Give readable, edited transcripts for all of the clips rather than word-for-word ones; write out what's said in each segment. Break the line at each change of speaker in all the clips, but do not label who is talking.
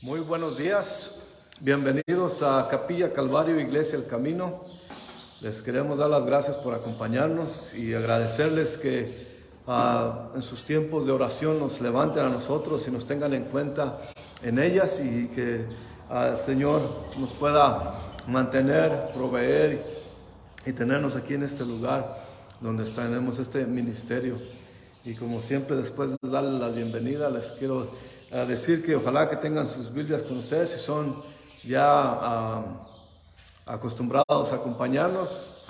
Muy buenos días, bienvenidos a Capilla Calvario, Iglesia El Camino. Les queremos dar las gracias por acompañarnos y agradecerles que en sus tiempos de oración nos levanten a nosotros y nos tengan en cuenta en ellas, y que el Señor nos pueda mantener, proveer y tenernos aquí en este lugar donde tenemos este ministerio. Y como siempre, después de darles la bienvenida, les quiero decir que ojalá que tengan sus Biblias con ustedes, si son ya acostumbrados a acompañarnos,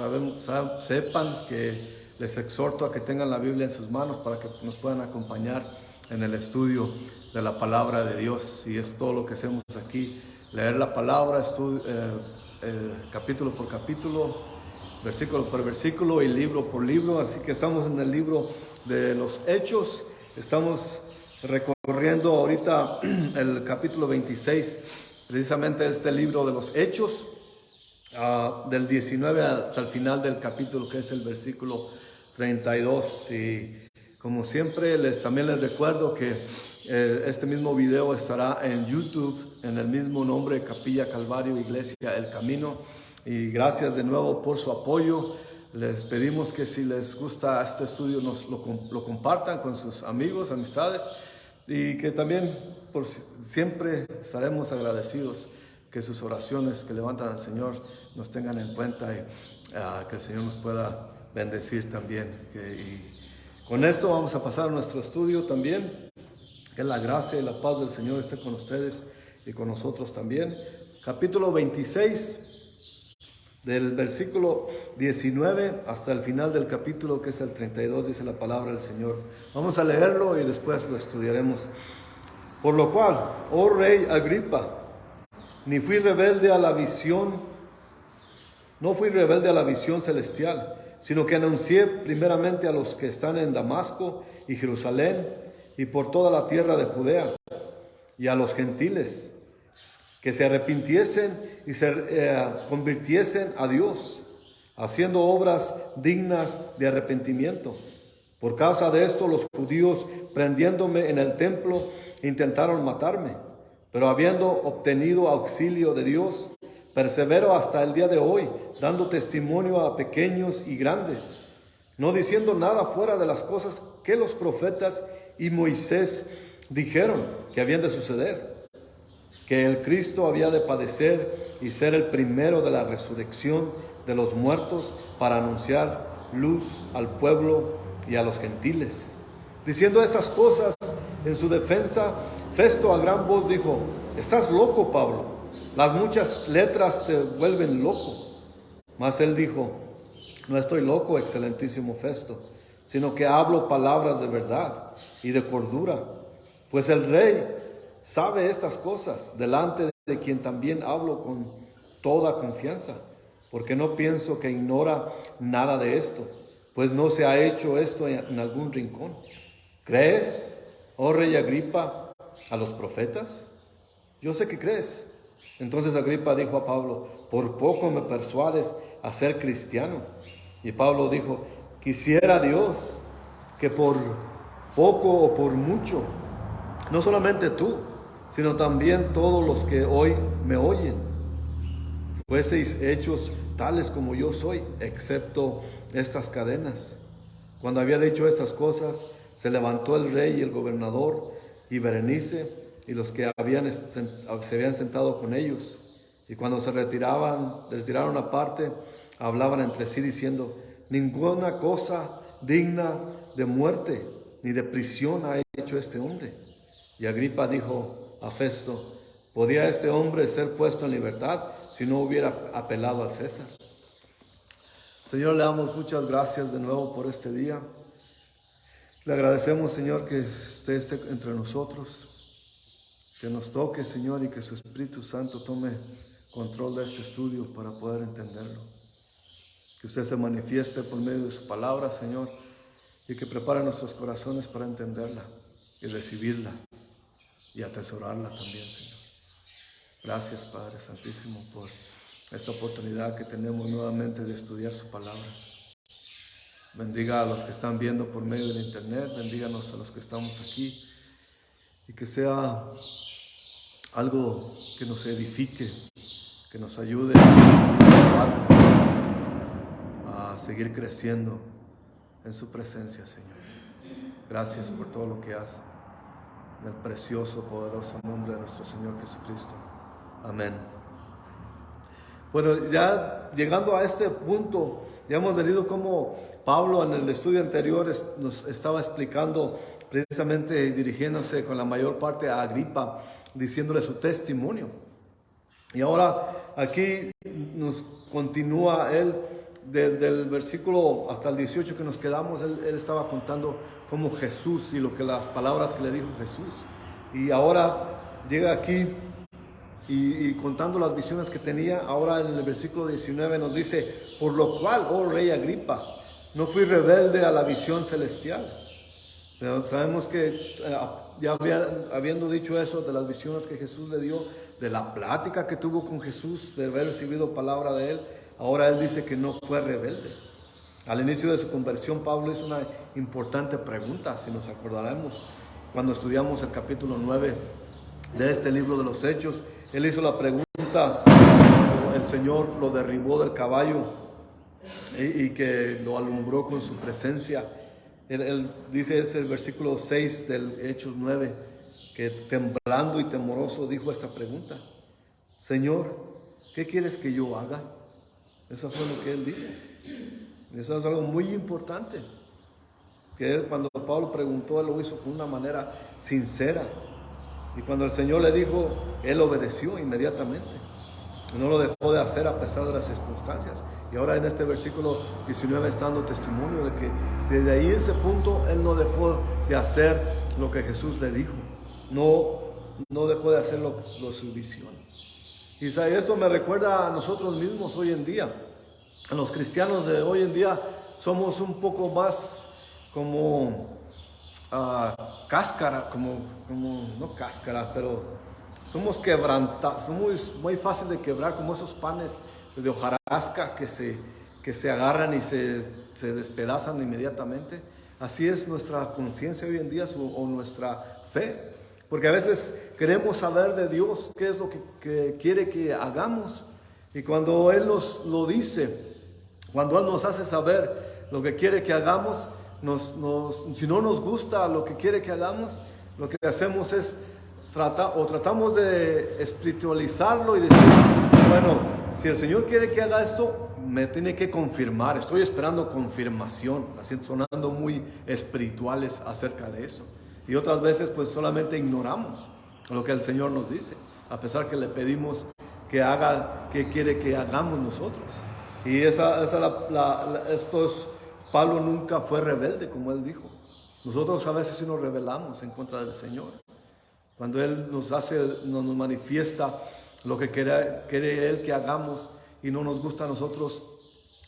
sepan que les exhorto a que tengan la Biblia en sus manos para que nos puedan acompañar en el estudio de la palabra de Dios. Y es todo lo que hacemos aquí, leer la palabra, capítulo por capítulo, versículo por versículo y libro por libro. Así que estamos en el libro de los Hechos, estamos recorriendo ahorita el capítulo 26, precisamente este libro de los Hechos, del 19 hasta el final del capítulo, que es el versículo 32. Y como siempre, también les recuerdo que este mismo video estará en YouTube, en el mismo nombre, Capilla Calvario, Iglesia El Camino. Y gracias de nuevo por su apoyo. Les pedimos que si les gusta este estudio nos lo compartan con sus amigos, amistades, y que también siempre estaremos agradecidos que sus oraciones que levantan al Señor nos tengan en cuenta, y que el Señor nos pueda bendecir también. Y con esto vamos a pasar a nuestro estudio también. Que la gracia y la paz del Señor esté con ustedes y con nosotros también. Capítulo 26. Del versículo 19 hasta el final del capítulo, que es el 32, dice la palabra del Señor. Vamos a leerlo y después lo estudiaremos. Por lo cual, oh rey Agripa, no fui rebelde a la visión celestial, sino que anuncié primeramente a los que están en Damasco y Jerusalén y por toda la tierra de Judea, y a los gentiles, que se arrepintiesen y se convirtiesen a Dios, haciendo obras dignas de arrepentimiento. Por causa de esto, los judíos, prendiéndome en el templo, intentaron matarme. Pero habiendo obtenido auxilio de Dios, persevero hasta el día de hoy, dando testimonio a pequeños y grandes, no diciendo nada fuera de las cosas que los profetas y Moisés dijeron que habían de suceder, que el Cristo había de padecer y ser el primero de la resurrección de los muertos, para anunciar luz al pueblo y a los gentiles. Diciendo estas cosas en su defensa, Festo a gran voz dijo: estás loco, Pablo, las muchas letras te vuelven loco. Mas él dijo: no estoy loco, excelentísimo Festo, sino que hablo palabras de verdad y de cordura, pues el rey sabe estas cosas, delante de quien también hablo con toda confianza, porque no pienso que ignora nada de esto, pues no se ha hecho esto en algún rincón. ¿Crees, oh rey Agripa, a los profetas? Yo sé que crees. Entonces Agripa dijo a Pablo: por poco me persuades a ser cristiano. Y Pablo dijo: quisiera Dios que por poco o por mucho, no solamente tú, sino también todos los que hoy me oyen, fueseis hechos tales como yo soy, excepto estas cadenas. Cuando había dicho estas cosas, se levantó el rey y el gobernador y Berenice y los que se habían sentado con ellos. Y cuando se retiraron aparte, hablaban entre sí diciendo: ninguna cosa digna de muerte ni de prisión ha hecho este hombre. Y Agripa dijo a Festo: ¿podía este hombre ser puesto en libertad si no hubiera apelado al César? Señor, le damos muchas gracias de nuevo por este día. Le agradecemos, Señor, que usted esté entre nosotros, que nos toque, Señor, y que su Espíritu Santo tome control de este estudio para poder entenderlo. Que usted se manifieste por medio de su palabra, Señor, y que prepare nuestros corazones para entenderla y recibirla y atesorarla también, Señor. Gracias, Padre Santísimo, por esta oportunidad que tenemos nuevamente de estudiar su palabra. Bendiga a los que están viendo por medio del internet, bendíganos a los que estamos aquí, y que sea algo que nos edifique, que nos ayude a seguir creciendo en su presencia, Señor. Gracias por todo lo que hace. En el precioso, poderoso nombre de nuestro Señor Jesucristo. Amén. Bueno, ya llegando a este punto, ya hemos venido como Pablo en el estudio anterior nos estaba explicando, precisamente dirigiéndose con la mayor parte a Agripa, diciéndole su testimonio. Y ahora aquí nos continúa él, desde el versículo hasta el 18 que nos quedamos, él estaba contando cómo Jesús y las palabras que le dijo Jesús. Y ahora llega aquí y contando las visiones que tenía. Ahora en el versículo 19 nos dice: por lo cual, oh rey Agripa, no fui rebelde a la visión celestial. Pero sabemos que ya habiendo dicho eso de las visiones que Jesús le dio, de la plática que tuvo con Jesús, de haber recibido palabra de él, ahora él dice que no fue rebelde. Al inicio de su conversión, Pablo hizo una importante pregunta, si nos acordaremos, cuando estudiamos el capítulo 9 de este libro de los Hechos. Él hizo la pregunta, el Señor lo derribó del caballo y que lo alumbró con su presencia. Él dice, es el versículo 6 del Hechos 9, que temblando y temoroso dijo esta pregunta: Señor, ¿qué quieres que yo haga? Eso fue lo que él dijo. Eso es algo muy importante, que él, cuando Pablo preguntó, él lo hizo con una manera sincera. Y cuando el Señor le dijo, él obedeció inmediatamente. No lo dejó de hacer a pesar de las circunstancias. Y ahora en este versículo 19 está dando testimonio de que desde ahí, ese punto, él no dejó de hacer lo que Jesús le dijo. No dejó de hacer su visión. Y esto me recuerda a nosotros mismos hoy en día. A los cristianos de hoy en día somos un poco más como cáscara, no cáscara, pero somos quebrantados, somos muy fácil de quebrar, como esos panes de hojarasca que se agarran y se despedazan inmediatamente. Así es nuestra conciencia hoy en día, o nuestra fe, porque a veces queremos saber de Dios qué es lo que quiere que hagamos, y cuando Él nos lo dice, cuando Él nos hace saber lo que quiere que hagamos, si no nos gusta lo que quiere que hagamos, lo que hacemos es tratamos de espiritualizarlo y decir, bueno, si el Señor quiere que haga esto, me tiene que confirmar, estoy esperando confirmación, así sonando muy espirituales acerca de eso. Y otras veces pues solamente ignoramos lo que el Señor nos dice, a pesar que le pedimos que haga, que quiere que hagamos nosotros. Y Pablo nunca fue rebelde, como él dijo. Nosotros a veces sí nos rebelamos en contra del Señor. Cuando Él nos manifiesta lo que quiere Él que hagamos y no nos gusta a nosotros,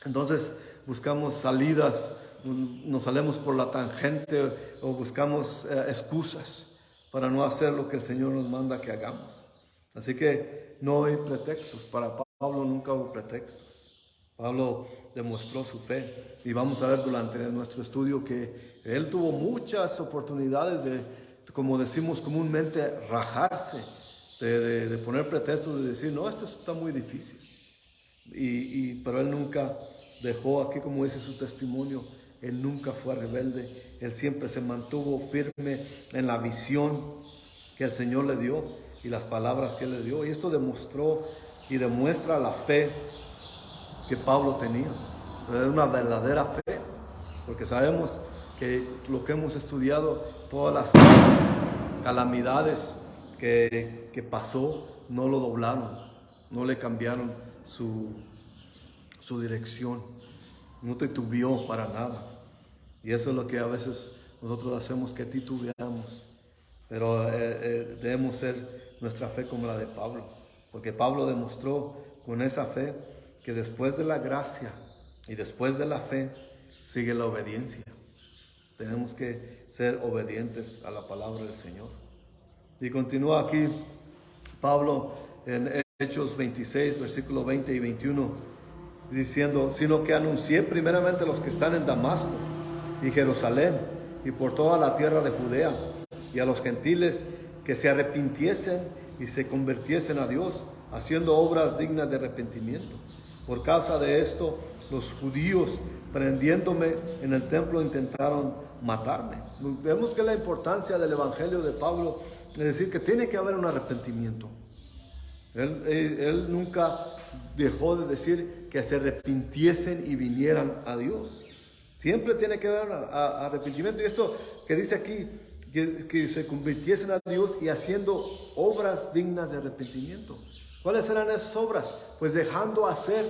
entonces buscamos salidas, nos salimos por la tangente o buscamos excusas para no hacer lo que el Señor nos manda que hagamos. Así que no hay pretextos. Para Pablo nunca hubo pretextos. Pablo demostró su fe, y vamos a ver durante nuestro estudio que él tuvo muchas oportunidades de, como decimos comúnmente, rajarse, de poner pretextos, de decir, no, esto está muy difícil. Pero él nunca dejó, aquí como dice su testimonio, él nunca fue rebelde, él siempre se mantuvo firme en la visión que el Señor le dio y las palabras que él le dio. Y esto demostró y demuestra la fe que Pablo tenía, una verdadera fe, porque sabemos que lo que hemos estudiado, todas las calamidades que pasó, no lo doblaron, no le cambiaron su dirección, no titubeó para nada. Y eso es lo que a veces nosotros hacemos, que titubeamos, pero debemos ser nuestra fe como la de Pablo, porque Pablo demostró con esa fe que después de la gracia y después de la fe sigue la obediencia. Tenemos que ser obedientes a la palabra del Señor. Y continúa aquí Pablo en Hechos 26, versículos 20 y 21, diciendo: sino que anuncié primeramente a los que están en Damasco y Jerusalén y por toda la tierra de Judea, y a los gentiles que se arrepintiesen y se convirtiesen a Dios, haciendo obras dignas de arrepentimiento. Por causa de esto, los judíos, prendiéndome en el templo, intentaron matarme. Vemos que la importancia del evangelio de Pablo es decir que tiene que haber un arrepentimiento. Él nunca dejó de decir que se arrepintiesen y vinieran a Dios. Siempre tiene que haber arrepentimiento. Y esto que dice aquí, que se convirtiesen a Dios y haciendo obras dignas de arrepentimiento. ¿Cuáles eran esas obras? Pues dejando hacer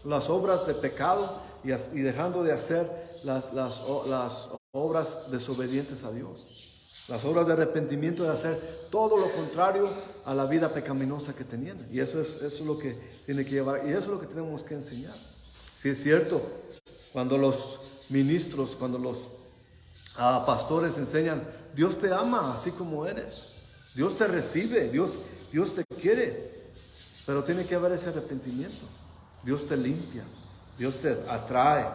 las obras de pecado y dejando de hacer las obras desobedientes a Dios. Las obras de arrepentimiento de hacer todo lo contrario a la vida pecaminosa que tenían. Y eso es lo que tiene que llevar. Y eso es lo que tenemos que enseñar. Sí, es cierto, cuando los ministros, cuando los pastores enseñan, Dios te ama así como eres. Dios te recibe, Dios te quiere. Pero tiene que haber ese arrepentimiento. Dios te limpia, Dios te atrae.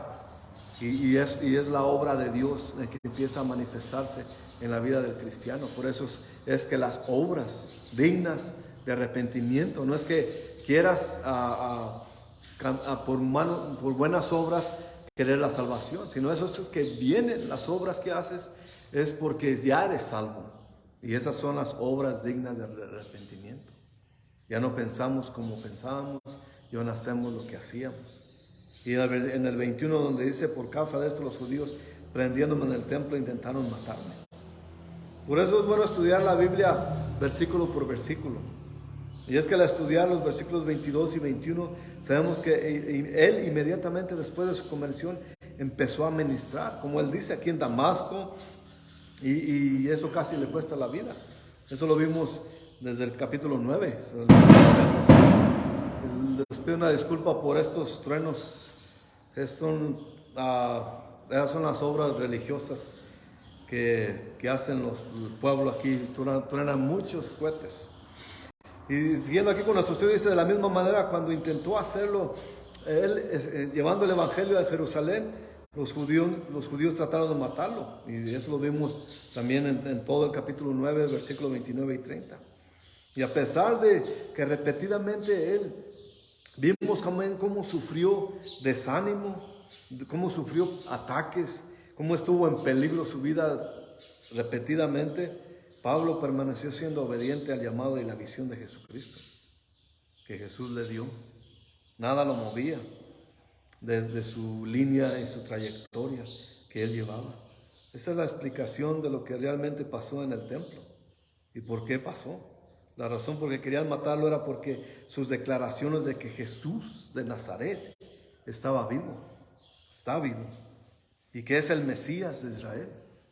Y es la obra de Dios la que empieza a manifestarse en la vida del cristiano. Por eso es que las obras dignas de arrepentimiento, no es que quieras por buenas obras querer la salvación, sino eso es que vienen las obras que haces, es porque ya eres salvo. Y esas son las obras dignas de arrepentimiento. Ya no pensamos como pensábamos, ya no hacemos lo que hacíamos. Y en el 21 donde dice, por causa de esto los judíos, prendiéndome en el templo, intentaron matarme. Por eso es bueno estudiar la Biblia versículo por versículo. Y es que al estudiar los versículos 22 y 21, sabemos que él inmediatamente después de su conversión empezó a ministrar, como él dice aquí en Damasco, y eso casi le cuesta la vida. Eso lo vimos desde el capítulo 9. Les pido una disculpa por estos truenos. Esas son las obras religiosas que hacen el pueblo aquí. Truenan muchos cohetes. Y siguiendo aquí con nuestro estudio, dice de la misma manera, cuando intentó hacerlo, él llevando el evangelio a Jerusalén, los judíos trataron de matarlo. Y eso lo vimos también en todo el capítulo 9, versículos 29 y 30. Y a pesar de que repetidamente él, vimos cómo sufrió desánimo, cómo sufrió ataques, cómo estuvo en peligro su vida repetidamente, Pablo permaneció siendo obediente al llamado y la visión de Jesucristo, que Jesús le dio. Nada lo movía desde su línea y su trayectoria que él llevaba. Esa es la explicación de lo que realmente pasó en el templo y por qué pasó. La razón por que querían matarlo era porque sus declaraciones de que Jesús de Nazaret estaba vivo, está vivo, y que es el Mesías de Israel.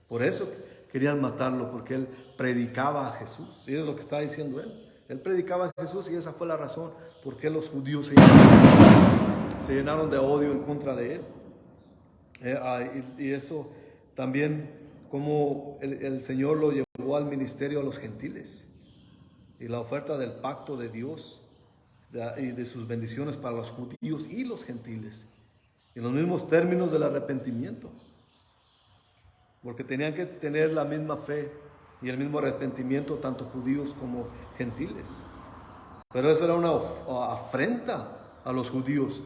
Por eso querían matarlo, porque él predicaba a Jesús. Y es lo que está diciendo él. Él predicaba a Jesús y esa fue la razón por qué los judíos se llenaron de odio en contra de él. Y eso también como el Señor lo llevó al ministerio a los gentiles. Y la oferta del pacto de Dios y de sus bendiciones para los judíos y los gentiles. En los mismos términos del arrepentimiento. Porque tenían que tener la misma fe y el mismo arrepentimiento tanto judíos como gentiles. Pero eso era una afrenta a los judíos,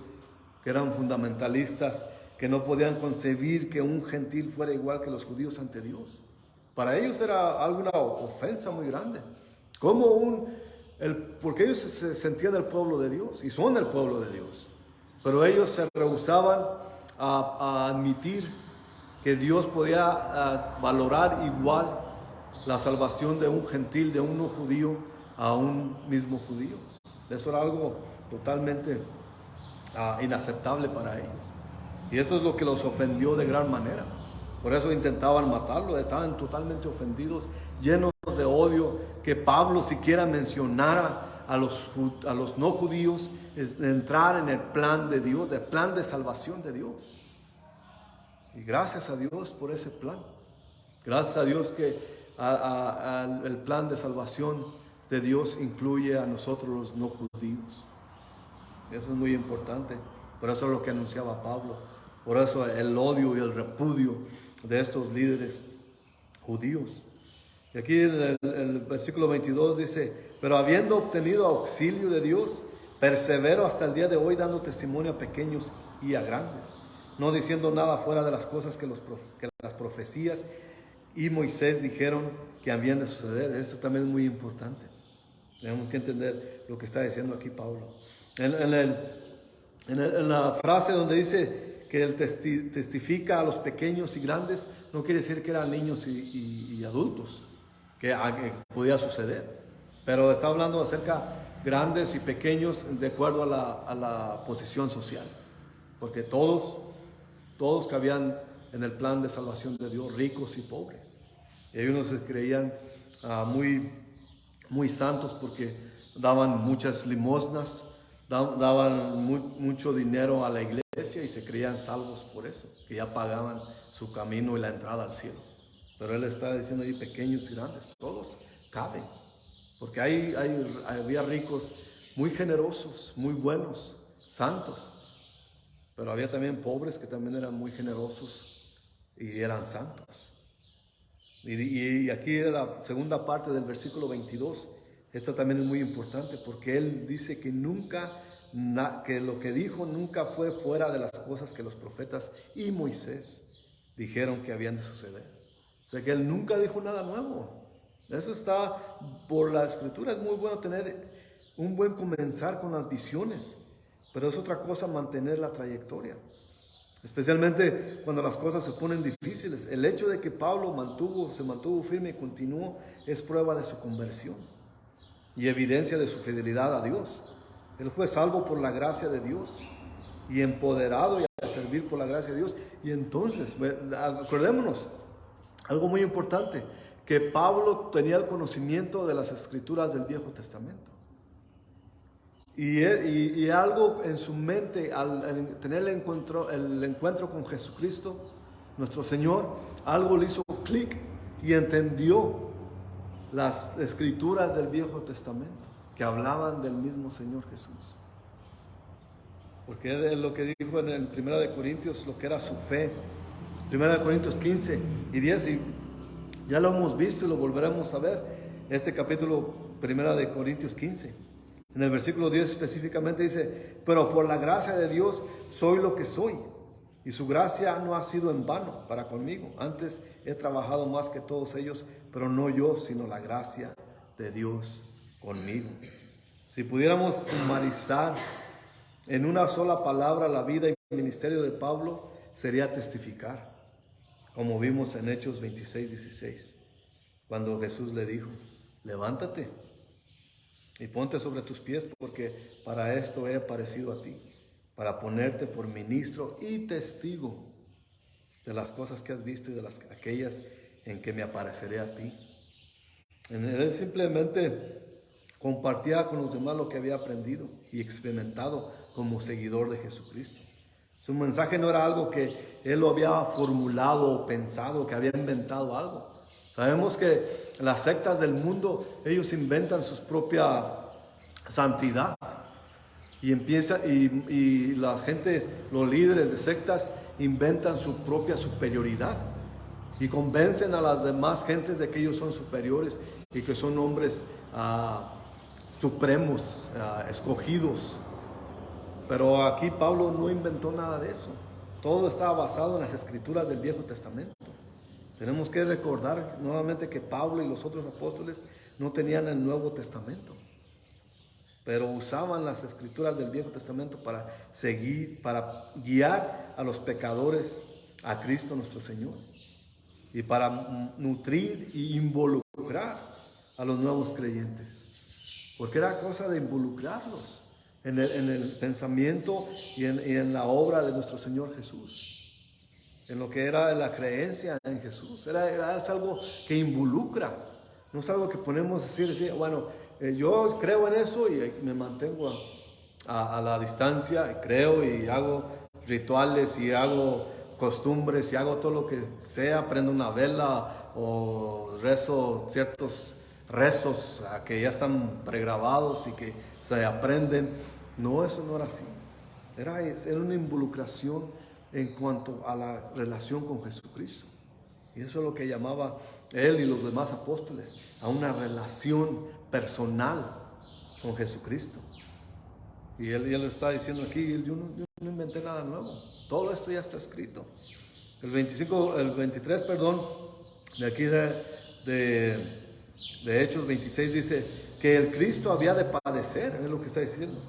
que eran fundamentalistas, que no podían concebir que un gentil fuera igual que los judíos ante Dios. Para ellos era alguna ofensa muy grande. Porque ellos se sentían el pueblo de Dios y son el pueblo de Dios. Pero ellos se rehusaban a admitir que Dios podía valorar igual la salvación de un gentil, de un no judío, a un mismo judío. Eso era algo totalmente inaceptable para ellos. Y eso es lo que los ofendió de gran manera. Por eso intentaban matarlo, estaban totalmente ofendidos, llenos de odio, que Pablo siquiera mencionara a los no judíos entrar en el plan de Dios, el plan de salvación de Dios. Y gracias a Dios por ese plan. Gracias a Dios que el plan de salvación de Dios incluye a nosotros los no judíos. Eso es muy importante. Por eso es lo que anunciaba Pablo. Por eso el odio y el repudio de estos líderes judíos. Y aquí en el versículo 22 dice, pero habiendo obtenido auxilio de Dios, persevero hasta el día de hoy dando testimonio a pequeños y a grandes, no diciendo nada fuera de las cosas que las profecías y Moisés dijeron que habían de suceder. Esto también es muy importante. Tenemos que entender lo que está diciendo aquí Pablo. En la frase donde dice que él testifica a los pequeños y grandes, no quiere decir que eran niños y adultos, que podía suceder. Pero está hablando acerca grandes y pequeños de acuerdo a la posición social. Porque todos cabían en el plan de salvación de Dios, ricos y pobres. Y hay unos se creían muy santos porque daban muchas limosnas, daban mucho dinero a la iglesia y se creían salvos por eso, que ya pagaban su camino y la entrada al cielo. Pero él está diciendo ahí pequeños y grandes, todos caben, porque había ricos muy generosos, muy buenos, santos, pero había también pobres que también eran muy generosos y eran santos. Y aquí en la segunda parte del versículo 22, esta también es muy importante porque él dice que que lo que dijo nunca fue fuera de las cosas que los profetas y Moisés dijeron que habían de suceder. O sea que él nunca dijo nada nuevo. Eso está por la escritura. Es muy bueno tener un buen comenzar con las visiones, pero es otra cosa mantener la trayectoria. Especialmente cuando las cosas se ponen difíciles. El hecho de que Pablo se mantuvo firme y continuó es prueba de su conversión y evidencia de su fidelidad a Dios. Él fue salvo por la gracia de Dios y empoderado a servir por la gracia de Dios. Y entonces, acordémonos, algo muy importante, que Pablo tenía el conocimiento de las escrituras del Viejo Testamento. Y algo en su mente, al tener el encuentro con Jesucristo, nuestro Señor, algo le hizo clic y entendió las escrituras del Viejo Testamento, que hablaban del mismo Señor Jesús. Porque es lo que dijo en 1 de Corintios, lo que era su fe. 1 de Corintios 15 y 10, y ya lo hemos visto y lo volveremos a ver. Este capítulo 1 de Corintios 15. En el versículo 10 específicamente dice, pero por la gracia de Dios soy lo que soy, y su gracia no ha sido en vano para conmigo. Antes he trabajado más que todos ellos, pero no yo, sino la gracia de Dios conmigo. Si pudiéramos sumarizar en una sola palabra la vida y ministerio de Pablo, sería testificar, como vimos en Hechos 26:16, cuando Jesús le dijo, levántate y ponte sobre tus pies, porque para esto he aparecido a ti, para ponerte por ministro y testigo de las cosas que has visto y de aquellas en que me apareceré a ti. Él simplemente compartía con los demás lo que había aprendido y experimentado como seguidor de Jesucristo. Su mensaje no era algo que él lo había formulado o pensado, que había inventado algo. Sabemos que las sectas del mundo, ellos inventan su propia santidad y las gentes, los líderes de sectas inventan su propia superioridad y convencen a las demás gentes de que ellos son superiores y que son hombres supremos, escogidos. Pero aquí Pablo no inventó nada de eso. Todo estaba basado en las escrituras del Viejo Testamento. Tenemos que recordar nuevamente que Pablo y los otros apóstoles no tenían el Nuevo Testamento, pero usaban las escrituras del Viejo Testamento para guiar a los pecadores a Cristo nuestro Señor y para nutrir y involucrar a los nuevos creyentes, porque era cosa de involucrarlos en el pensamiento y en la obra de nuestro Señor Jesús, en lo que era la creencia en Jesús. Es algo que involucra, no es algo que ponemos decir bueno, yo creo en eso y me mantengo a la distancia, y creo y hago rituales y hago costumbres y hago todo lo que sea, prendo una vela o rezo ciertos rezos que ya están pregrabados y que se aprenden. No, eso no era así. Era una involucración en cuanto a la relación con Jesucristo. Y eso es lo que llamaba él y los demás apóstoles, a una relación personal con Jesucristo. Y él lo está diciendo aquí, yo no inventé nada nuevo. Todo esto ya está escrito. El 23, de aquí de Hechos 26 dice que el Cristo había de padecer, es lo que está diciendo,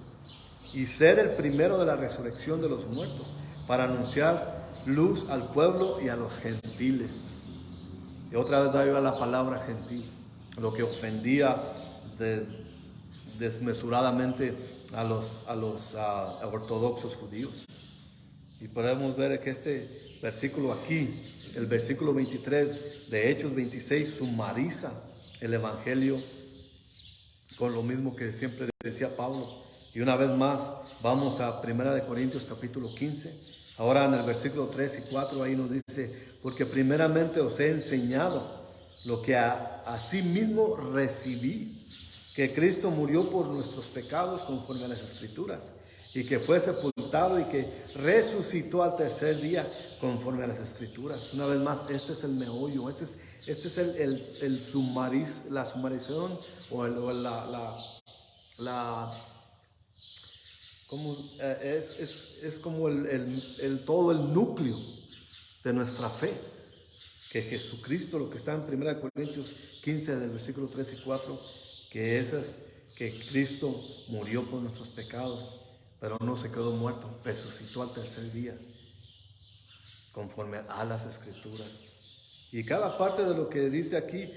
y ser el primero de la resurrección de los muertos, para anunciar luz al pueblo y a los gentiles. Y otra vez ahí va la palabra gentil, lo que ofendía desmesuradamente a los ortodoxos judíos. Y podemos ver que este versículo aquí, el versículo 23 de Hechos 26, sumariza el evangelio con lo mismo que siempre decía Pablo. Y una vez más vamos a 1 Corintios capítulo 15. Ahora en el versículo 3 y 4 ahí nos dice: porque primeramente os he enseñado lo que asimismo recibí, que Cristo murió por nuestros pecados conforme a las Escrituras, y que fue sepultado y que resucitó al tercer día conforme a las Escrituras. Una vez más, este es el meollo, este es la sumarización o es como todo el núcleo de nuestra fe, que Jesucristo, lo que está en 1 Corintios 15 del versículo 3 y 4, que Cristo murió por nuestros pecados, pero no se quedó muerto, resucitó al tercer día, conforme a las Escrituras. Y cada parte de lo que dice aquí,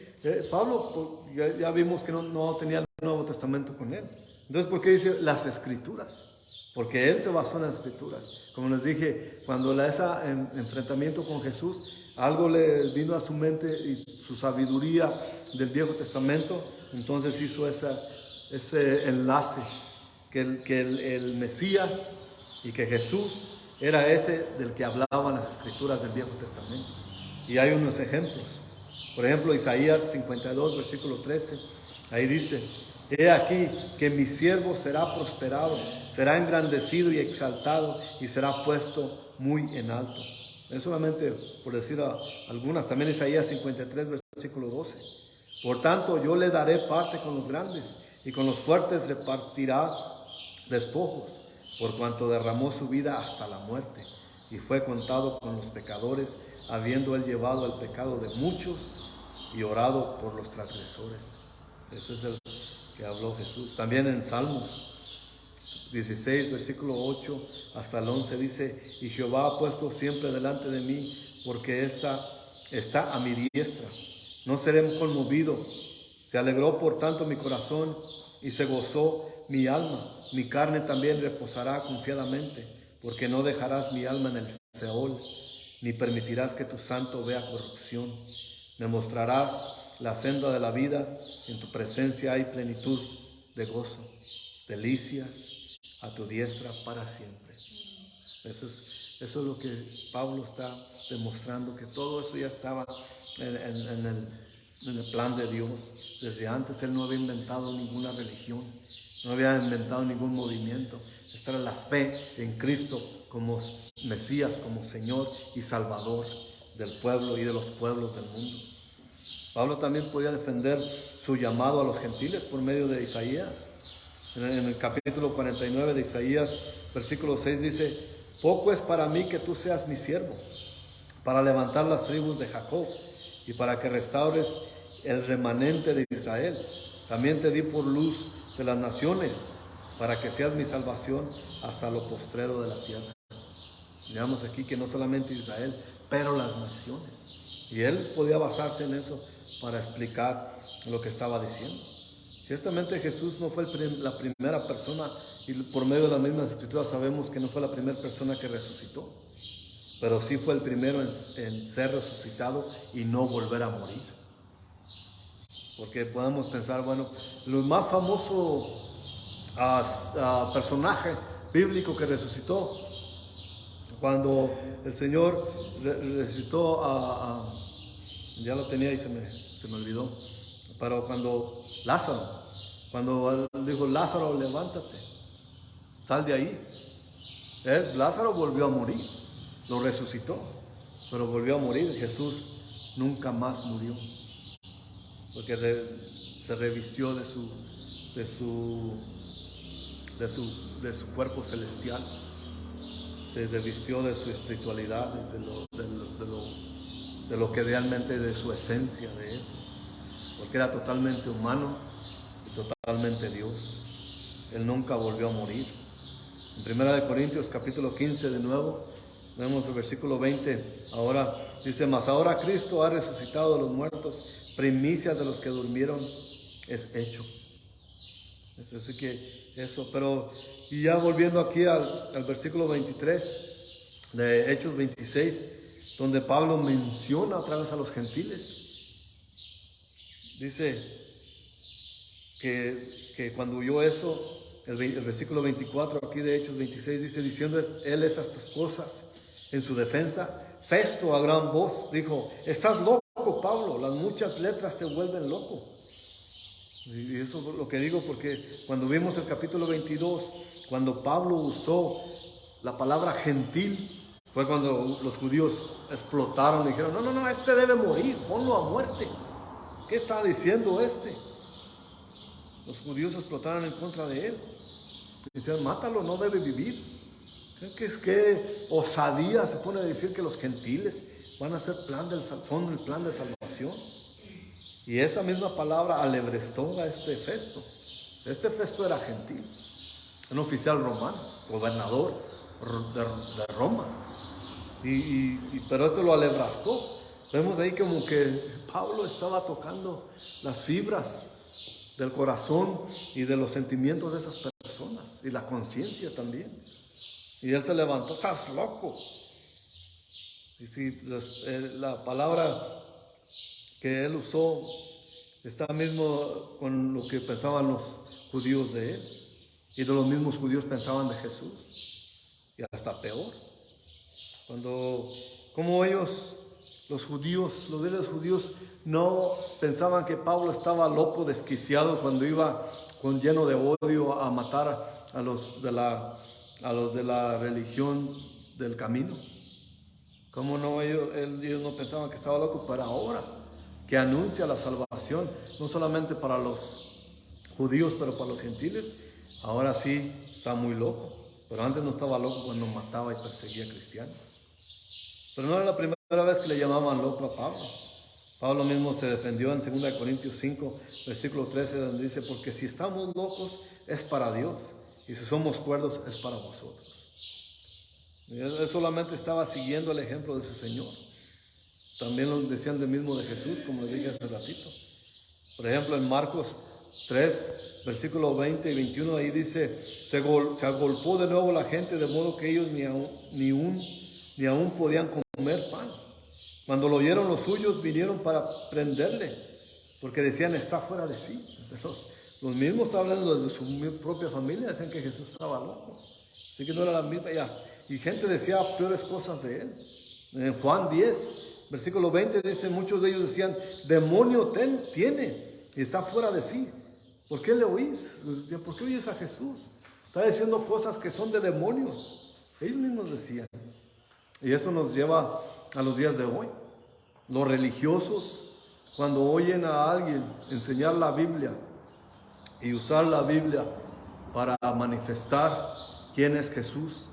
Pablo, ya vimos que no tenía el Nuevo Testamento con él. Entonces, ¿por qué dice las Escrituras? Porque él se basó en las Escrituras. Como les dije, cuando ese enfrentamiento con Jesús, algo le vino a su mente y su sabiduría del Viejo Testamento, entonces hizo ese enlace, que el Mesías y que Jesús era ese del que hablaban las Escrituras del Viejo Testamento. Y hay unos ejemplos. Por ejemplo, Isaías 52, versículo 13, ahí dice: he aquí que mi siervo será prosperado, será engrandecido y exaltado, y será puesto muy en alto. Es solamente por decir algunas. También Isaías 53, versículo 12. Por tanto, yo le daré parte con los grandes, y con los fuertes repartirá despojos, por cuanto derramó su vida hasta la muerte, y fue contado con los pecadores, habiendo él llevado el pecado de muchos y orado por los transgresores. Ese es el que habló Jesús. También en Salmos 16, versículo 8 hasta el 11 dice: y Jehová ha puesto siempre delante de mí, porque está a mi diestra. No seré conmovido. Se alegró por tanto mi corazón, y se gozó mi alma. Mi carne también reposará confiadamente, porque no dejarás mi alma en el Seol, ni permitirás que tu santo vea corrupción. Me mostrarás la senda de la vida, en tu presencia hay plenitud de gozo, delicias a tu diestra para siempre. Eso es lo que Pablo está demostrando, que todo eso ya estaba en el plan de Dios. Desde antes él no había inventado ninguna religión, no había inventado ningún movimiento. Esta era la fe en Cristo como Mesías, como Señor y Salvador del pueblo y de los pueblos del mundo. Pablo también podía defender su llamado a los gentiles por medio de Isaías. En el capítulo 49 de Isaías, versículo 6 dice: poco es para mí que tú seas mi siervo, para levantar las tribus de Jacob y para que restaures el remanente de Israel. También te di por luz de las naciones, para que seas mi salvación hasta lo postrero de la tierra. Veamos aquí que no solamente Israel, pero las naciones. Y él podía basarse en eso para explicar lo que estaba diciendo. Ciertamente Jesús no fue la primera persona, y por medio de las mismas Escrituras sabemos que no fue la primera persona que resucitó, pero sí fue el primero en ser resucitado y no volver a morir. Porque podemos pensar, bueno, el más famoso personaje bíblico que resucitó, cuando el Señor resucitó ya lo tenía y se me olvidó, pero cuando Lázaro dijo: Lázaro, levántate, sal de ahí. Lázaro volvió a morir, lo resucitó, pero volvió a morir. Jesús nunca más murió, porque se revistió de su cuerpo celestial, se revistió de su espiritualidad, de lo que realmente de su esencia de él, porque era totalmente humano y totalmente Dios. Él nunca volvió a morir. En 1 Corintios capítulo 15 de nuevo, vemos el versículo 20, ahora dice, mas ahora Cristo ha resucitado de los muertos, primicias de los que durmieron es hecho. Es decir que eso, pero y ya volviendo aquí al versículo 23 de Hechos 26, donde Pablo menciona otra vez a los gentiles, dice que cuando oyó eso, el versículo 24 aquí de Hechos 26 dice, diciendo él estas cosas en su defensa, Festo a gran voz dijo, estás loco, Pablo, las muchas letras te vuelven loco. Y eso es lo que digo, porque cuando vimos el capítulo 22, cuando Pablo usó la palabra gentil, fue cuando los judíos explotaron y dijeron, no, este debe morir, ponlo a muerte. ¿Qué está diciendo este? Los judíos explotaron en contra de él. Dicen, mátalo, no debe vivir. ¿Qué osadía se pone a decir que los gentiles van a ser son el plan de salvación? Y esa misma palabra alebrestó a este Festo. Este Festo era gentil, un oficial romano, gobernador de Roma. Pero esto lo alebrastó. Vemos ahí como que Pablo estaba tocando las fibras del corazón y de los sentimientos de esas personas y la conciencia también. Y él se levantó, estás loco. Y si la palabra que él usó está mismo con lo que pensaban los judíos de él, y de los mismos judíos pensaban de Jesús, y hasta peor. Como ellos, los líderes judíos, no pensaban que Pablo estaba loco, desquiciado, cuando iba lleno de odio a matar a los de la religión del camino. ¿Cómo no? Ellos no pensaban que estaba loco, pero ahora que anuncia la salvación, no solamente para los judíos, pero para los gentiles, ahora sí está muy loco. Pero antes no estaba loco cuando mataba y perseguía a cristianos. Pero no era la primera vez que le llamaban loco a Pablo. Pablo mismo se defendió en 2 Corintios 5, versículo 13, donde dice, porque si estamos locos es para Dios, y si somos cuerdos es para vosotros. Y él solamente estaba siguiendo el ejemplo de su Señor. También lo decían del mismo de Jesús, como les dije hace ratito. Por ejemplo, en Marcos 3, versículo 20 y 21, ahí dice, se agolpó de nuevo la gente, de modo que ellos ni aún podían comer pan. Cuando lo oyeron los suyos, vinieron para prenderle, porque decían, está fuera de sí. Los mismos estaban hablando desde su propia familia, decían que Jesús estaba loco. Así que no era la misma. Y gente decía peores cosas de él. En Juan 10, versículo 20 dice, muchos de ellos decían, demonio tiene y está fuera de sí. ¿Por qué le oís? ¿Por qué oyes a Jesús? Está diciendo cosas que son de demonios. Ellos mismos decían. Y eso nos lleva a los días de hoy. Los religiosos, cuando oyen a alguien enseñar la Biblia y usar la Biblia para manifestar quién es Jesús,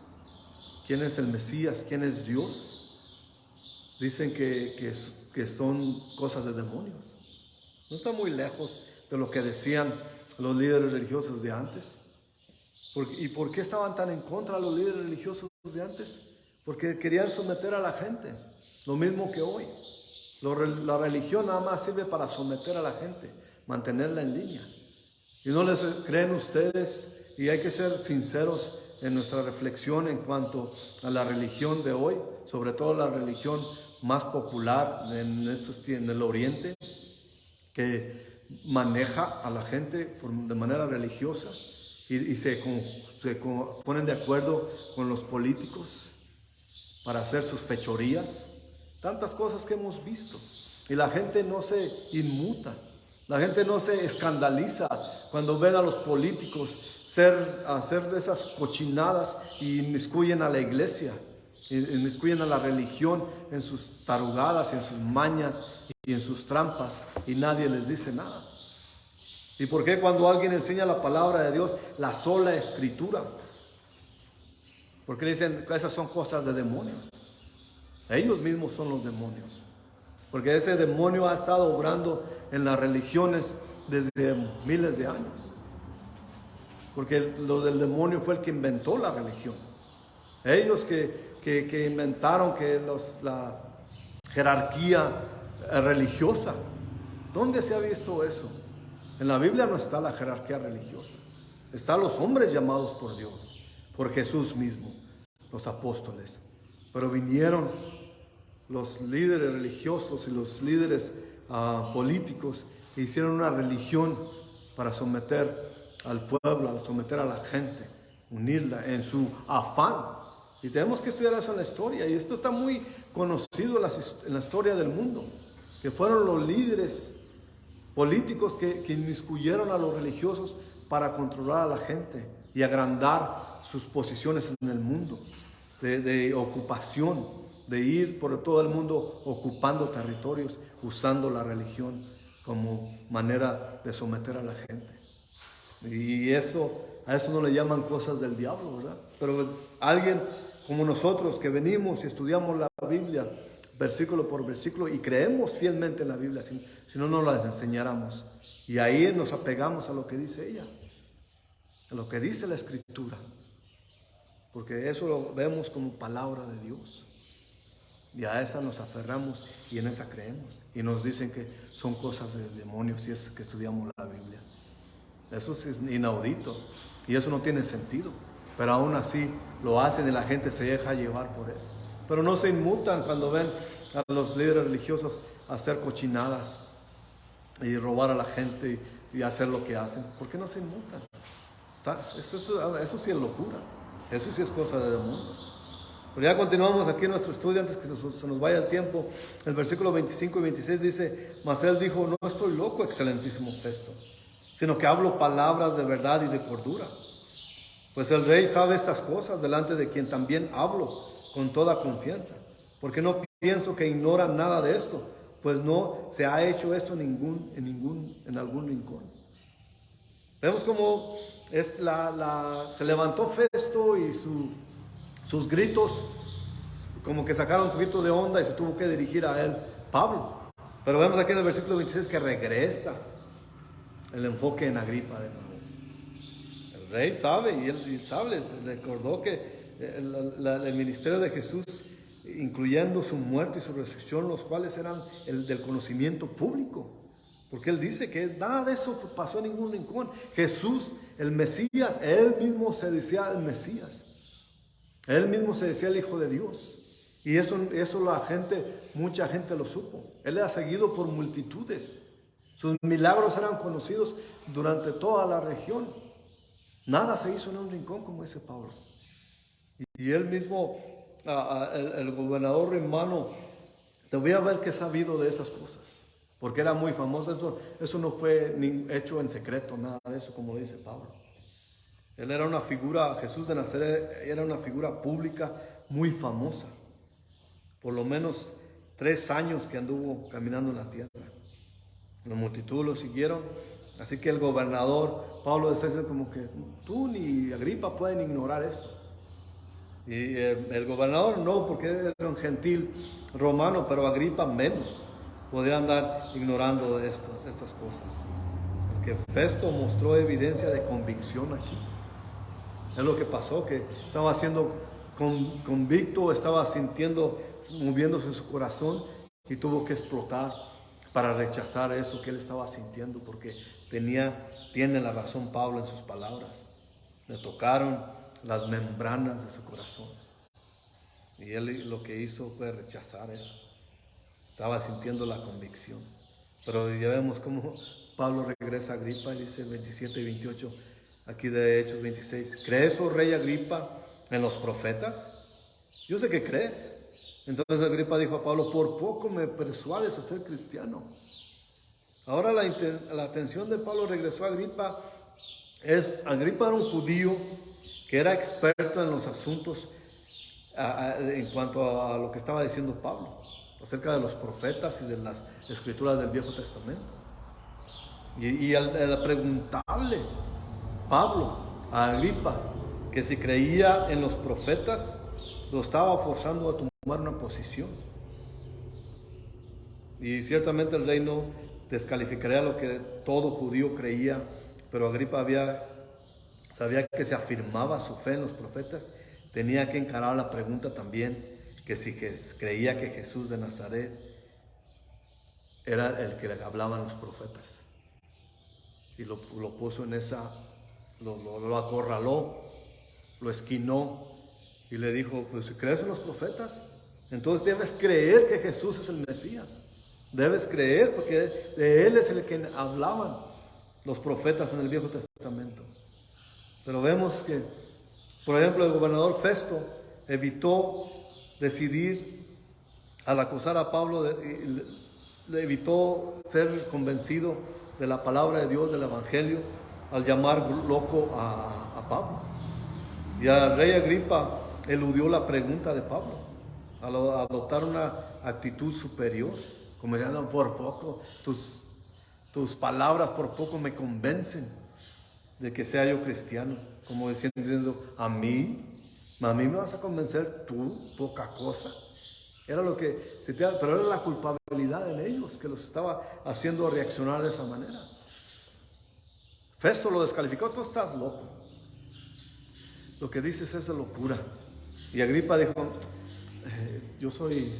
quién es el Mesías, quién es Dios, dicen que son cosas de demonios. No está muy lejos de lo que decían los líderes religiosos de antes. ¿Y por qué estaban tan en contra de los líderes religiosos de antes? Porque querían someter a la gente, lo mismo que hoy. La religión nada más sirve para someter a la gente, mantenerla en línea. ¿Y no les creen ustedes? Y hay que ser sinceros en nuestra reflexión en cuanto a la religión de hoy, sobre todo la religión más popular en el Oriente, que maneja a la gente de manera religiosa y se ponen de acuerdo con los políticos para hacer sus fechorías, tantas cosas que hemos visto, y la gente no se inmuta, la gente no se escandaliza cuando ven a los políticos hacer de esas cochinadas y inmiscuyen a la iglesia inmiscuyen a la religión en sus tarugadas, en sus mañas y en sus trampas, y nadie les dice nada. ¿Y por qué cuando alguien enseña la palabra de Dios, la sola escritura? Porque le dicen que esas son cosas de demonios. Ellos mismos son los demonios. Porque ese demonio ha estado obrando en las religiones desde miles de años. Porque lo del demonio fue el que inventó la religión. Ellos que inventaron la jerarquía religiosa. ¿Dónde se ha visto eso? En la Biblia no está la jerarquía religiosa. Están los hombres llamados por Dios, por Jesús mismo, los apóstoles. Pero vinieron los líderes religiosos y los líderes políticos e hicieron una religión para someter al pueblo, someter a la gente, unirla en su afán. Y tenemos que estudiar eso en la historia. Y esto está muy conocido en la historia del mundo, que fueron los líderes políticos que inmiscuyeron a los religiosos para controlar a la gente y agrandar sus posiciones en el mundo, de ocupación, de ir por todo el mundo ocupando territorios, usando la religión como manera de someter a la gente. Y a eso no le llaman cosas del diablo, ¿verdad? Pero alguien como nosotros que venimos y estudiamos la Biblia versículo por versículo y creemos fielmente en la Biblia, si no nos las enseñáramos. Y ahí nos apegamos a lo que dice ella, a lo que dice la Escritura, porque eso lo vemos como palabra de Dios. Y a esa nos aferramos y en esa creemos. Y nos dicen que son cosas de demonios si es que estudiamos la Biblia. Eso es inaudito y eso no tiene sentido. Pero aún así lo hacen y la gente se deja llevar por eso. Pero no se inmutan cuando ven a los líderes religiosos hacer cochinadas y robar a la gente y hacer lo que hacen. ¿Por qué no se inmutan? Eso sí es locura. Eso sí es cosa de demonios. Pero ya continuamos aquí en nuestro estudio antes que se nos vaya el tiempo. El versículo 25 y 26 dice: mas él dijo, no estoy loco, excelentísimo Festo, sino que hablo palabras de verdad y de cordura. Pues el rey sabe estas cosas, delante de quien también hablo con toda confianza. Porque no pienso que ignora nada de esto, pues no se ha hecho esto en algún rincón. Vemos cómo se levantó Festo y sus gritos como que sacaron un poquito de onda y se tuvo que dirigir a él, Pablo. Pero vemos aquí en el versículo 26 que regresa el enfoque en Agripa de nuevo. El rey sabe y él sabe, les recordó que el ministerio de Jesús, incluyendo su muerte y su resurrección, los cuales eran el del conocimiento público. Porque él dice que nada de eso pasó en ningún rincón. Jesús, el Mesías, él mismo se decía el Mesías. Él mismo se decía el Hijo de Dios. Y eso mucha gente lo supo. Él era seguido por multitudes. Sus milagros eran conocidos durante toda la región. Nada se hizo en un rincón, como dice Pablo. Y él mismo, el gobernador romano, debía haber que sabido de esas cosas, porque era muy famoso. Eso no fue hecho en secreto, nada de eso, como dice Pablo. Él era una figura, Jesús de Nazaret era una figura pública muy famosa. Por lo menos 3 años que anduvo caminando en la tierra. La multitud lo siguieron. Así que el gobernador, Pablo está diciendo como que tú ni Agripa pueden ignorar esto. Y el gobernador no, porque era un gentil romano, pero Agripa menos podía andar ignorando estas cosas. Porque Festo mostró evidencia de convicción aquí. Es lo que pasó, que estaba siendo convicto, estaba sintiendo, moviéndose en su corazón y tuvo que explotar para rechazar eso que él estaba sintiendo, porque tiene la razón Pablo en sus palabras. Le tocaron las membranas de su corazón y él lo que hizo fue rechazar eso. Estaba sintiendo la convicción. Pero ya vemos cómo Pablo regresa a Agripa y dice 27 y 28 aquí de Hechos 26: ¿crees, oh rey Agripa, en los profetas? Yo sé que crees. Entonces Agripa dijo a Pablo: por poco me persuades a ser cristiano. Ahora la atención de Pablo regresó a Agripa. Agripa era un judío que era experto en los asuntos en cuanto a lo que estaba diciendo Pablo acerca de los profetas y de las escrituras del Viejo Testamento. Y al preguntarle Pablo a Agripa que si creía en los profetas, lo estaba forzando a tomar una posición. Y ciertamente el rey no descalificaría lo que todo judío creía, pero Agripa sabía que si afirmaba su fe en los profetas, tenía que encarar la pregunta también, que si creía que Jesús de Nazaret era el que le hablaban los profetas. Y lo puso en esa, lo acorraló, lo esquinó y le dijo, pues si crees en los profetas, entonces debes creer que Jesús es el Mesías. Debes creer porque de Él es el que hablaban los profetas en el Viejo Testamento. Pero vemos que, por ejemplo, el gobernador Festo evitó decidir al acusar a Pablo, le evitó ser convencido de la palabra de Dios, del Evangelio, al llamar loco a Pablo. Y al rey Agripa eludió la pregunta de Pablo, al adoptar una actitud superior, como diciendo, por poco, tus palabras por poco me convencen de que sea yo cristiano, como diciendo, a mí me vas a convencer tú, poca cosa. Era lo que pero era la culpabilidad en ellos que los estaba haciendo reaccionar de esa manera. Festo lo descalificó, tú estás loco. Lo que dices es locura. Y Agripa dijo, yo soy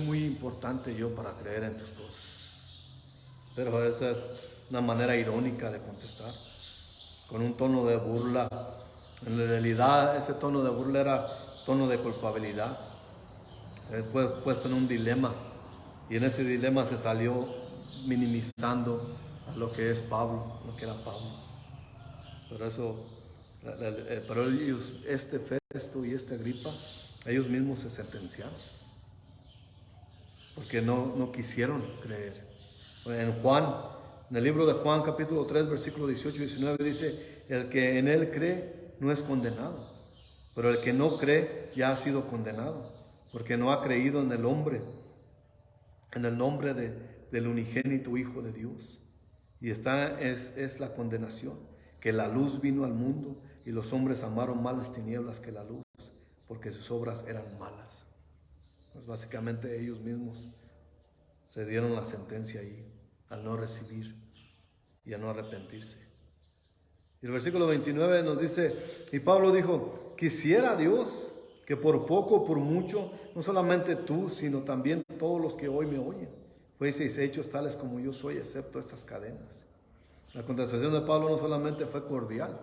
muy importante yo para creer en tus cosas. Pero esa es una manera irónica de contestar, con un tono de burla. En realidad ese tono de burla era tono de culpabilidad, puesto en un dilema, y en ese dilema se salió minimizando a lo que es Pablo, lo que era Pablo. Pero ellos, este Festo y este Agripa, ellos mismos se sentenciaron, porque no quisieron creer. En el libro de Juan capítulo 3 versículo 18 y 19 dice, el que en él cree no es condenado, pero el que no cree ya ha sido condenado, porque no ha creído en el nombre del unigénito Hijo de Dios. Y esta es la condenación, que la luz vino al mundo y los hombres amaron más las tinieblas que la luz, porque sus obras eran malas. Pues básicamente ellos mismos se dieron la sentencia ahí, al no recibir y a no arrepentirse. Y el versículo 29 nos dice, y Pablo dijo, quisiera Dios que por poco o por mucho, no solamente tú, sino también todos los que hoy me oyen, fueseis hechos tales como yo soy, excepto estas cadenas. La contestación de Pablo no solamente fue cordial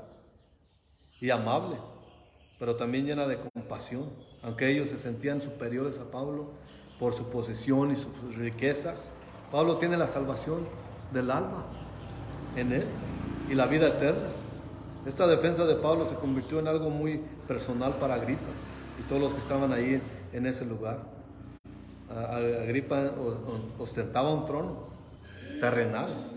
y amable, pero también llena de compasión. Aunque ellos se sentían superiores a Pablo por su posición y sus riquezas, Pablo tiene la salvación del alma en él y la vida eterna. Esta defensa de Pablo se convirtió en algo muy personal para Agripa y todos los que estaban ahí en ese lugar. Agripa ostentaba un trono terrenal,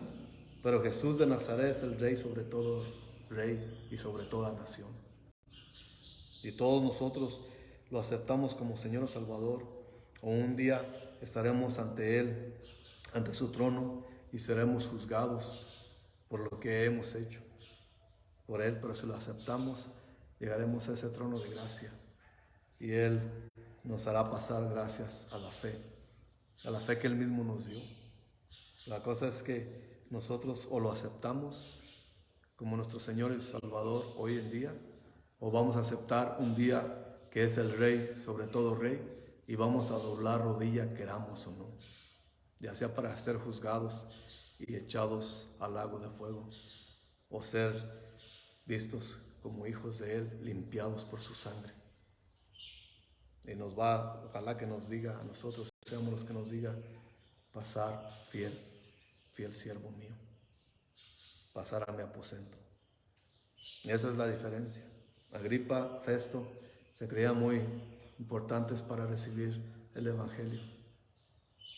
pero Jesús de Nazaret es el rey sobre todo rey y sobre toda nación. Y todos nosotros lo aceptamos como Señor Salvador, o un día estaremos ante Él, ante su trono, y seremos juzgados por lo que hemos hecho por Él. Pero si lo aceptamos, llegaremos a ese trono de gracia, y Él nos hará pasar gracias a la fe que Él mismo nos dio. La cosa es que nosotros o lo aceptamos como nuestro Señor y Salvador hoy en día, o vamos a aceptar un día que es el Rey sobre todo Rey, y vamos a doblar rodilla, queramos o no, ya sea para ser juzgados y echados al lago de fuego, o ser vistos como hijos de Él, limpiados por su sangre. Y ojalá que nos diga a nosotros, seamos los que nos diga, pasar fiel siervo mío, pasar a mi aposento. Esa es la diferencia. Agripa, Festo, se creían muy importantes para recibir el Evangelio.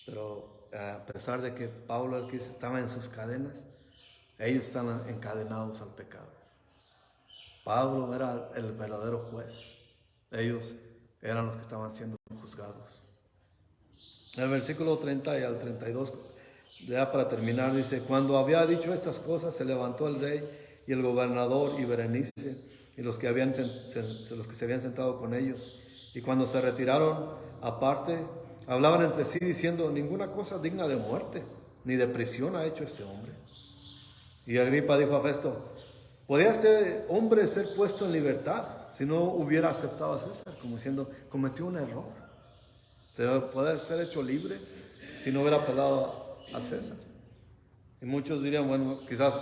Pero a pesar de que Pablo el que estaba en sus cadenas, ellos estaban encadenados al pecado. Pablo era el verdadero juez. Ellos eran los que estaban siendo juzgados. El versículo 30 y al 32, ya para terminar, dice: cuando había dicho estas cosas, se levantó el rey y el gobernador y Berenice y los que se habían sentado con ellos. Y cuando se retiraron aparte, hablaban entre sí diciendo: ninguna cosa digna de muerte ni de prisión ha hecho este hombre. Y Agripa dijo a Festo: ¿podía este hombre ser puesto en libertad si no hubiera aceptado a César? Como diciendo, cometió un error. Se puede ser hecho libre si no hubiera apelado a César. Y muchos dirían, bueno, quizás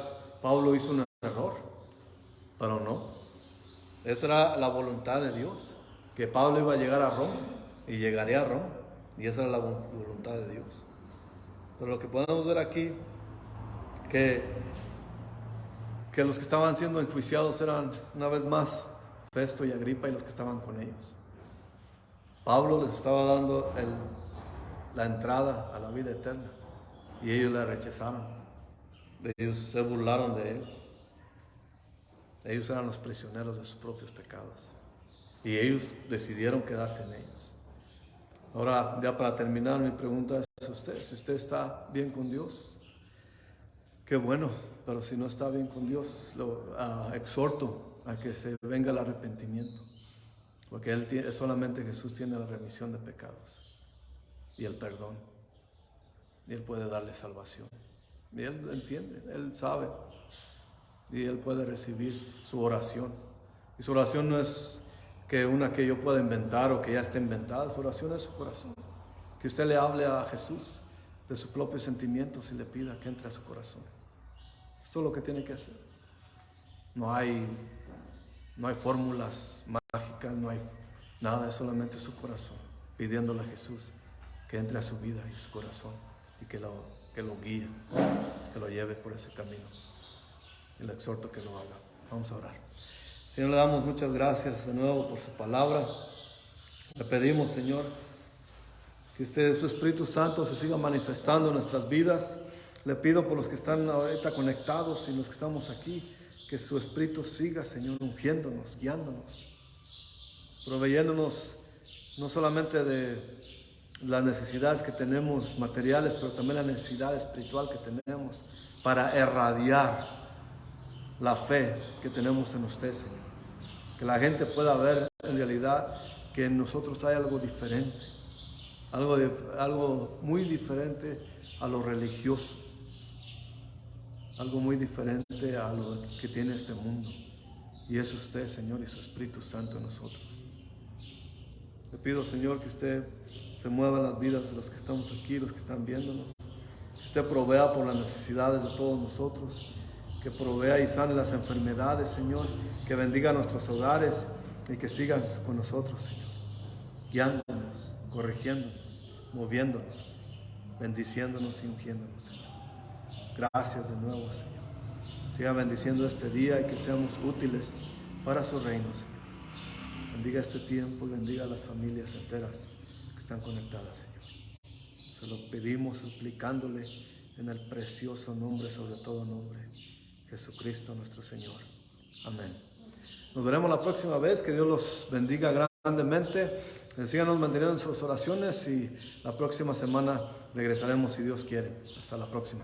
Pablo hizo un error, pero no. Esa era la voluntad de Dios, que Pablo iba a llegar a Roma y llegaría a Roma. Y esa era la voluntad de Dios. Pero lo que podemos ver aquí, que los que estaban siendo enjuiciados eran una vez más Festo y Agripa y los que estaban con ellos. Pablo les estaba dando la entrada a la vida eterna y ellos la rechazaron. Ellos se burlaron de él. Ellos eran los prisioneros de sus propios pecados y ellos decidieron quedarse en ellos. Ahora, ya para terminar, mi pregunta es a usted: si usted está bien con Dios, qué bueno, pero si no está bien con Dios, lo exhorto a que se venga el arrepentimiento, porque solamente Jesús tiene la remisión de pecados y el perdón, y Él puede darle salvación, y Él entiende, Él sabe, y Él puede recibir su oración. Y su oración no es una que yo pueda inventar o que ya esté inventada. Su oración es su corazón, que usted le hable a Jesús de sus propios sentimientos y le pida que entre a su corazón. Esto es lo que tiene que hacer. No hay fórmulas mágicas, no hay nada, es solamente su corazón, pidiéndole a Jesús que entre a su vida y su corazón y que lo guíe, que lo lleve por ese camino. Y le exhorto que lo haga. Vamos a orar. Señor, le damos muchas gracias de nuevo por su palabra. Le pedimos, Señor, que su Espíritu Santo se siga manifestando en nuestras vidas. Le pido por los que están ahorita conectados y los que estamos aquí, que su Espíritu siga, Señor, ungiéndonos, guiándonos, proveyéndonos no solamente de las necesidades que tenemos materiales, pero también la necesidad espiritual que tenemos para irradiar la fe que tenemos en usted, Señor. Que la gente pueda ver en realidad que en nosotros hay algo diferente, algo muy diferente a lo religioso, algo muy diferente a lo que tiene este mundo. Y es usted, Señor, y su Espíritu Santo en nosotros. Le pido, Señor, que usted se mueva en las vidas de los que estamos aquí, los que están viéndonos. Que usted provea por las necesidades de todos nosotros. Que provea y sane las enfermedades, Señor. Que bendiga nuestros hogares y que sigas con nosotros, Señor. Guiándonos, corrigiéndonos, moviéndonos, bendiciéndonos y ungiéndonos, Señor. Gracias de nuevo, Señor. Siga bendiciendo este día y que seamos útiles para su reino, Señor. Bendiga este tiempo y bendiga a las familias enteras que están conectadas, Señor. Se lo pedimos suplicándole en el precioso nombre, sobre todo nombre, Jesucristo nuestro Señor. Amén. Nos veremos la próxima vez. Que Dios los bendiga grandemente. Síganos manteniendo en sus oraciones y la próxima semana regresaremos si Dios quiere. Hasta la próxima.